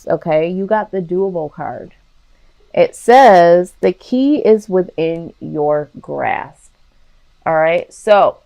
this, okay? You got the doable card. It says the key is within your grasp. All right. So,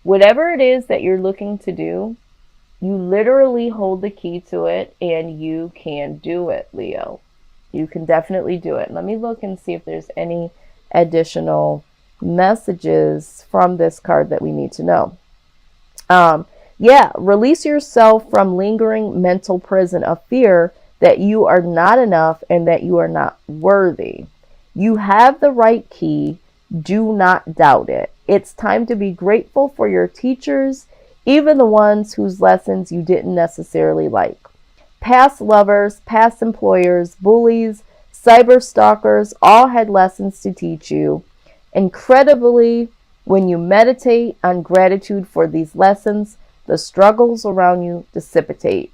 whatever it is that you're looking to do, you literally hold the key to it and you can do it, Leo. You can definitely do it. Let me look and see if there's any additional messages from this card that we need to know. Yeah, release yourself from lingering mental prison of fear that you are not enough and that you are not worthy. You have the right key. Do not doubt it. It's time to be grateful for your teachers, even the ones whose lessons you didn't necessarily like. Past lovers, past employers, bullies, cyber stalkers all had lessons to teach you. Incredibly, when you meditate on gratitude for these lessons, the struggles around you dissipate.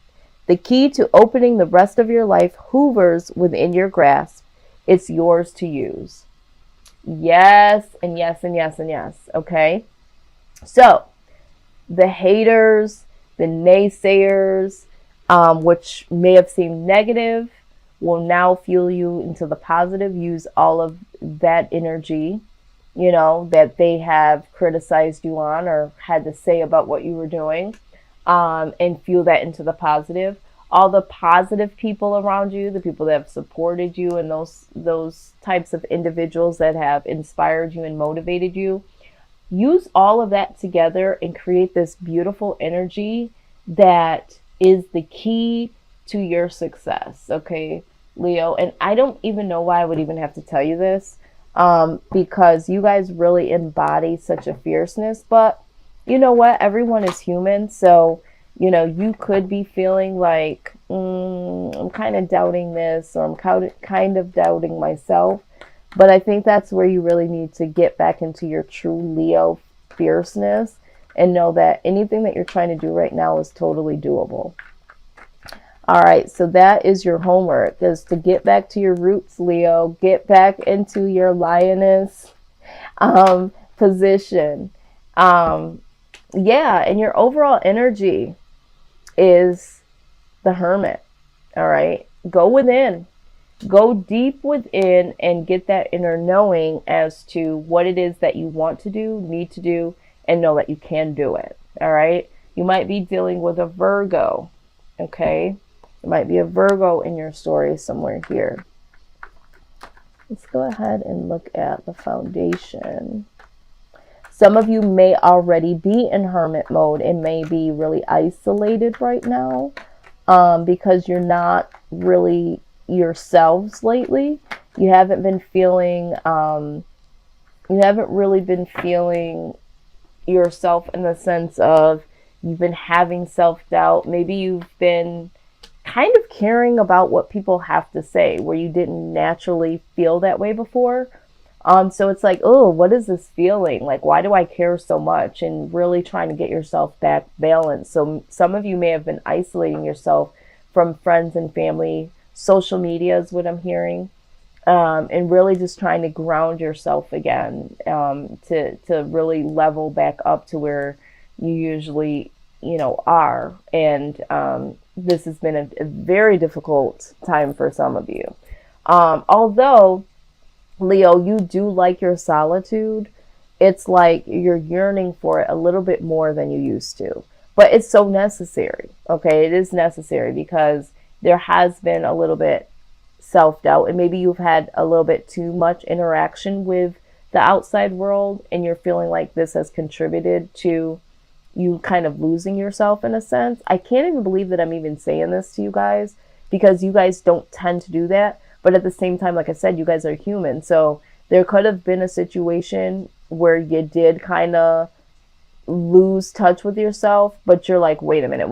The key to opening the rest of your life hoovers within your grasp. It's yours to use. Yes, and yes, and yes, and yes. Okay? So, the haters, the naysayers, which may have seemed negative, will now fuel you into the positive. Use all of that energy, that they have criticized you on or had to say about what you were doing, and fuel that into the positive. All the positive people around you, the people that have supported you, and those types of individuals that have inspired you and motivated you, use all of that together and create this beautiful energy that is the key to your success. Okay, Leo. And I don't even know why I would even have to tell you this, because you guys really embody such a fierceness. But you know what? Everyone is human. So, you could be feeling like, I'm kind of doubting this, or I'm kind of doubting myself. But I think that's where you really need to get back into your true Leo fierceness and know that anything that you're trying to do right now is totally doable. All right, so that is your homework, is to get back to your roots, Leo. Get back into your lioness position. Yeah, and your overall energy is the hermit. All right, go within. Go deep within and get that inner knowing as to what it is that you want to do, need to do, and know that you can do it. All right. You might be dealing with a Virgo. Okay. There might be a Virgo in your story somewhere here. Let's go ahead and look at the foundation. Some of you may already be in hermit mode and may be really isolated right now, because you're not really yourselves lately. You haven't been feeling, you haven't really been feeling yourself in the sense of you've been having self-doubt. Maybe you've been kind of caring about what people have to say where you didn't naturally feel that way before. So it's like, oh, what is this feeling? Like, why do I care so much? And really trying to get yourself back balanced. So some of you may have been isolating yourself from friends and family. Social media is what I'm hearing. And really just trying to ground yourself again, to really level back up to where you usually, are. And this has been a very difficult time for some of you. Although, Leo, you do like your solitude. It's like you're yearning for it a little bit more than you used to. But it's so necessary. Okay, it is necessary because there has been a little bit self-doubt, and maybe you've had a little bit too much interaction with the outside world, and you're feeling like this has contributed to you kind of losing yourself in a sense. I can't even believe that I'm even saying this to you guys, because you guys don't tend to do that. But at the same time, like I said, you guys are human. So there could have been a situation where you did kind of lose touch with yourself, but you're like, wait a minute.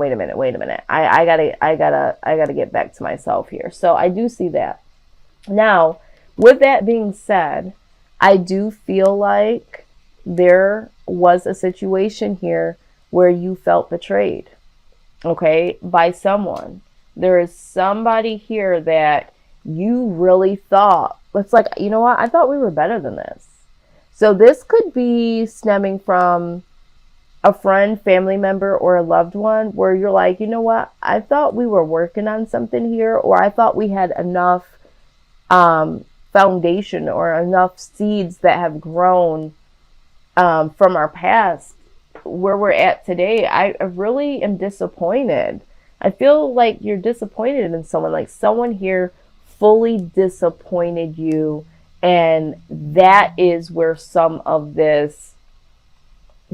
I gotta get back to myself here. So I do see that. Now, with that being said, I do feel like there was a situation here where you felt betrayed, okay, by someone. There is somebody here that you really thought, it's like, you know what? I thought we were better than this. So this could be stemming from a friend, family member, or a loved one where you're like, you know what, I thought we were working on something here, or I thought we had enough foundation or enough seeds that have grown from our past where we're at today. I really am disappointed. I feel like you're disappointed in someone, like someone here fully disappointed you, and that is where some of this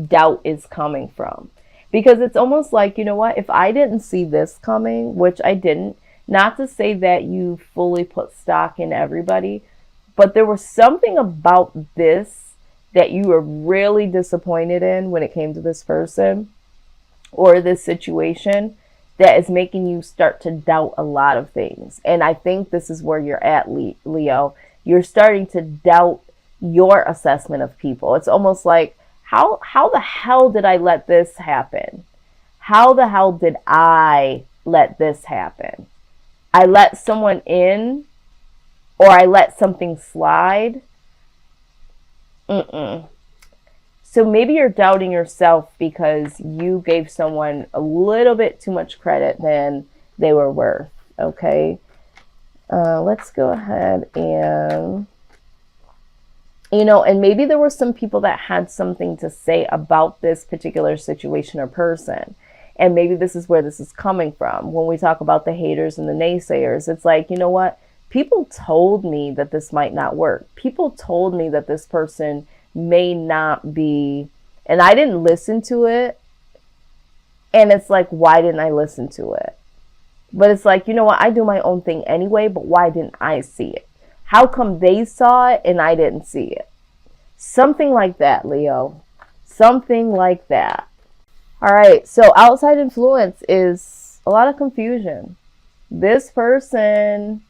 doubt is coming from. Because it's almost like, you know what, if I didn't see this coming, which I didn't, not to say that you fully put stock in everybody, but there was something about this that you were really disappointed in when it came to this person or this situation that is making you start to doubt a lot of things. And I think this is where you're at, Leo. You're starting to doubt your assessment of people. It's almost like, how the hell did I let this happen? How the hell did I let this happen? I let someone in, or I let something slide. So maybe you're doubting yourself because you gave someone a little bit too much credit than they were worth. Okay. Let's go ahead and, and maybe there were some people that had something to say about this particular situation or person. And maybe this is where this is coming from. When we talk about the haters and the naysayers, it's like, you know what? People told me that this might not work. People told me that this person may not be, and I didn't listen to it. And it's like, why didn't I listen to it? But it's like, you know what? I do my own thing anyway, but why didn't I see it? How come they saw it and I didn't see it? Something like that, Leo. Something like that. All right. So outside influence is a lot of confusion. This person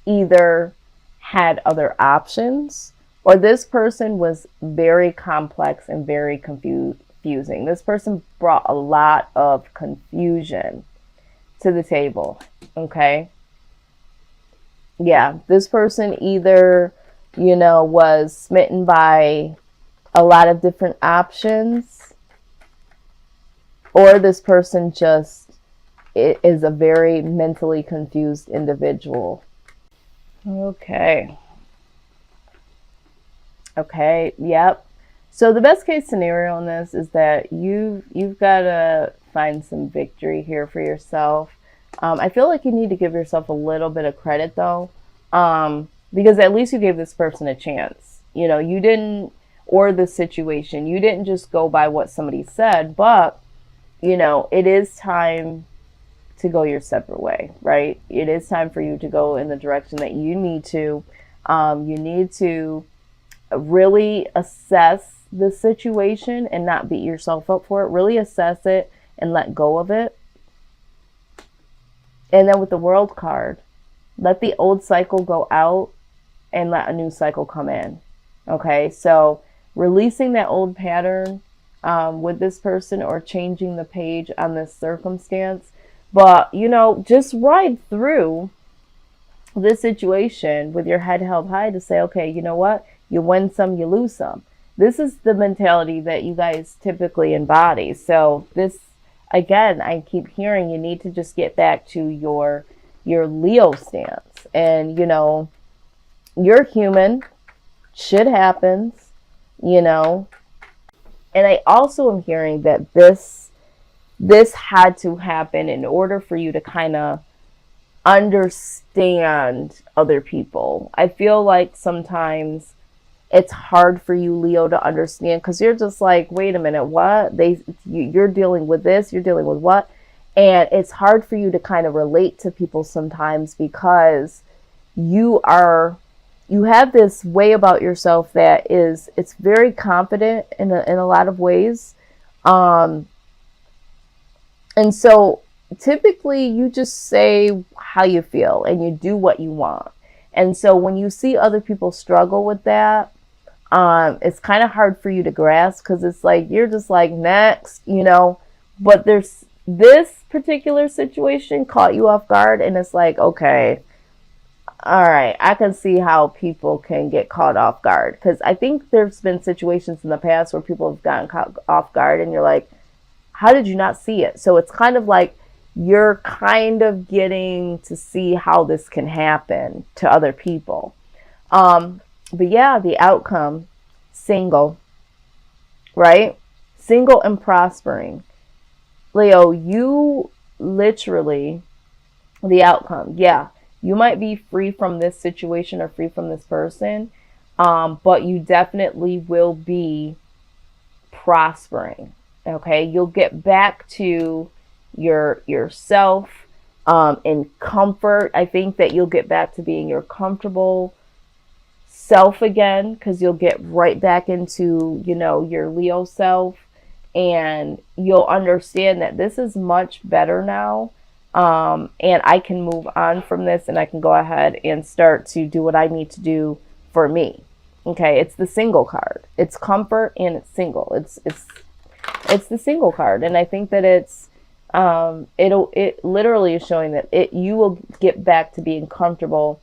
either had other options, or this person was very complex and very confusing. This person brought a lot of confusion to the table. Okay. Yeah. This person either, was smitten by a lot of different options, or this person just is a very mentally confused individual. Okay. Yep. So the best case scenario in this is that you've got to find some victory here for yourself. I feel like you need to give yourself a little bit of credit though, because at least you gave this person a chance. You didn't, or the situation, you didn't just go by what somebody said, but it is time to go your separate way, right? It is time for you to go in the direction that you need to. You need to really assess the situation and not beat yourself up for it. Really assess it and let go of it. And then with the World card, let the old cycle go out and let a new cycle come in. Okay, so releasing that old pattern with this person, or changing the page on this circumstance. But, just ride through this situation with your head held high to say, okay, you know what? You win some, you lose some. This is the mentality that you guys typically embody. So this, again, I keep hearing you need to just get back to your Leo stance. And, you're human. Shit happens, And I also am hearing that this had to happen in order for you to kind of understand other people. I feel like sometimes it's hard for you, Leo, to understand, because you're just like, wait a minute, what? You're dealing with this, you're dealing with what? And it's hard for you to kind of relate to people sometimes because you have this way about yourself that it's very confident in a lot of ways. And so typically you just say how you feel and you do what you want. And so when you see other people struggle with that, it's kind of hard for you to grasp, because it's like, you're just like, next, but there's this particular situation caught you off guard, and it's like, okay, all right, I can see how people can get caught off guard, because I think there's been situations in the past where people have gotten caught off guard and you're like, how did you not see it? So it's kind of like you're kind of getting to see how this can happen to other people. But yeah, the outcome, single, right? Single and prospering. Leo, you literally, the outcome, yeah, you might be free from this situation or free from this person, but you definitely will be prospering. Okay, you'll get back to yourself in comfort. I think that you'll get back to being your comfortable self again, because you'll get right back into, your Leo self, and you'll understand that this is much better now. And I can move on from this, and I can go ahead and start to do what I need to do for me. Okay, it's the single card. It's comfort and it's single. It's the single card, and I think that it literally is showing that you will get back to being comfortable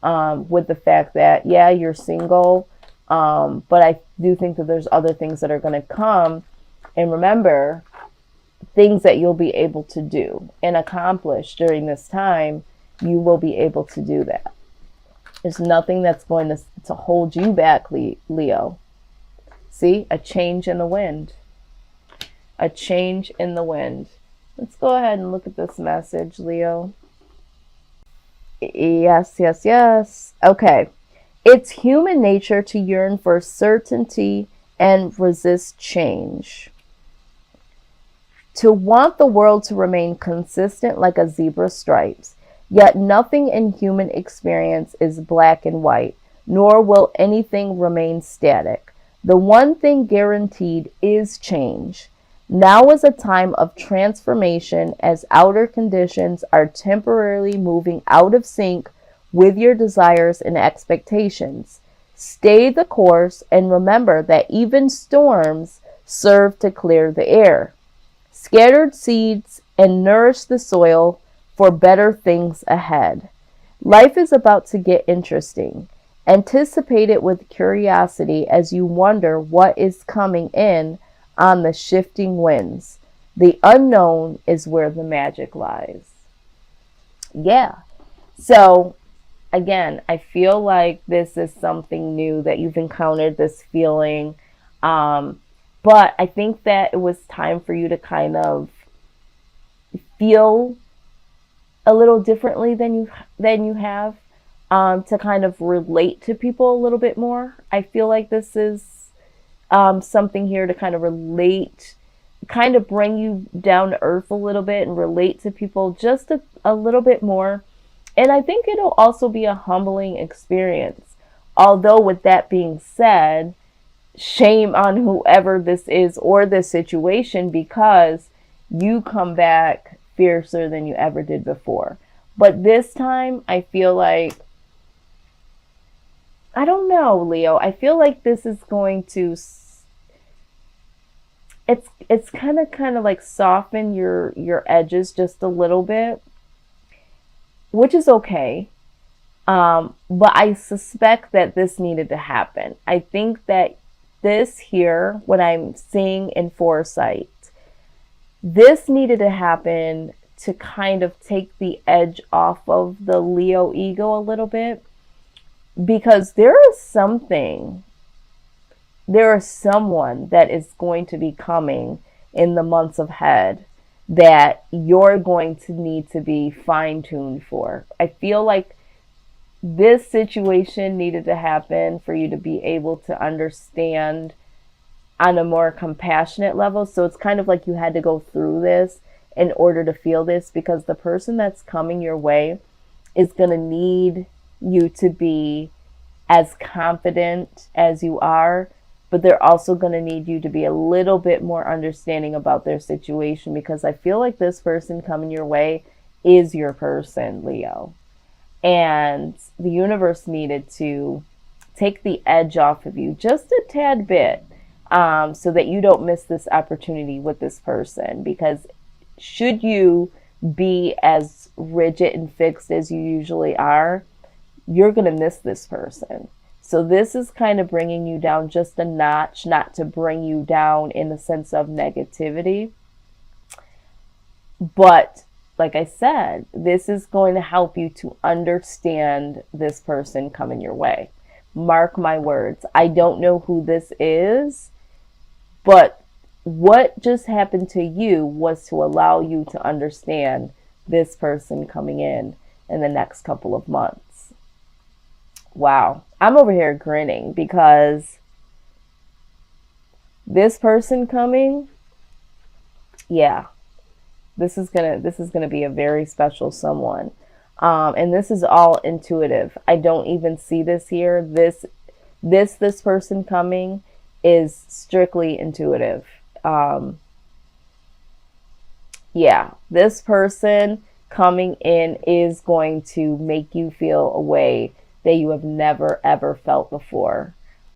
with the fact that, yeah, you're single, but I do think that there's other things that are going to come. And remember, things that you'll be able to do and accomplish during this time, you will be able to do that. There's nothing that's going to hold you back, Leo. See, a change in the wind. A change in the wind. Let's go ahead and look at this message, Leo. Yes, yes, yes. Okay. It's human nature to yearn for certainty and resist change. To want the world to remain consistent like a zebra's stripes. Yet nothing in human experience is black and white, nor will anything remain static. The one thing guaranteed is change. Now is a time of transformation as outer conditions are temporarily moving out of sync with your desires and expectations. Stay the course and remember that even storms serve to clear the air. Scattered seeds and nourish the soil for better things ahead. Life is about to get interesting. Anticipate it with curiosity as you wonder what is coming in on the shifting winds. The unknown is where the magic lies. Yeah. So, again, I feel like this is something new that you've encountered, this feeling. But I think that it was time for you to kind of feel a little differently than you have, to kind of relate to people a little bit more. I feel like this is something here to kind of relate, kind of bring you down to earth a little bit and relate to people just a little bit more. And I think it'll also be a humbling experience. Although with that being said, shame on whoever this is or this situation, because you come back fiercer than you ever did before. But this time, I feel like, I don't know, Leo. I feel like this is going to, it's kind of like soften your edges just a little bit, which is okay. But I suspect that this needed to happen. I think that this here, what I'm seeing in foresight, this needed to happen to kind of take the edge off of the Leo ego a little bit, because there is someone that is going to be coming in the months ahead that you're going to need to be fine-tuned for. I feel like this situation needed to happen for you to be able to understand on a more compassionate level. So it's kind of like you had to go through this in order to feel this, because the person that's coming your way is going to need you to be as confident as you are, but they're also going to need you to be a little bit more understanding about their situation, because I feel like this person coming your way is your person, Leo. And the universe needed to take the edge off of you just a tad bit, so that you don't miss this opportunity with this person. Because should you be as rigid and fixed as you usually are, you're going to miss this person. So this is kind of bringing you down just a notch, not to bring you down in the sense of negativity, But like I said, this is going to help you to understand this person coming your way. Mark my words. I don't know who this is, but what just happened to you was to allow you to understand this person coming in the next couple of months. Wow. I'm over here grinning because this person coming, yeah, this is gonna be a very special someone. And this is all intuitive. I don't even see this here. This person coming is strictly intuitive. Yeah, this person coming in is going to make you feel a way that you have never ever felt before.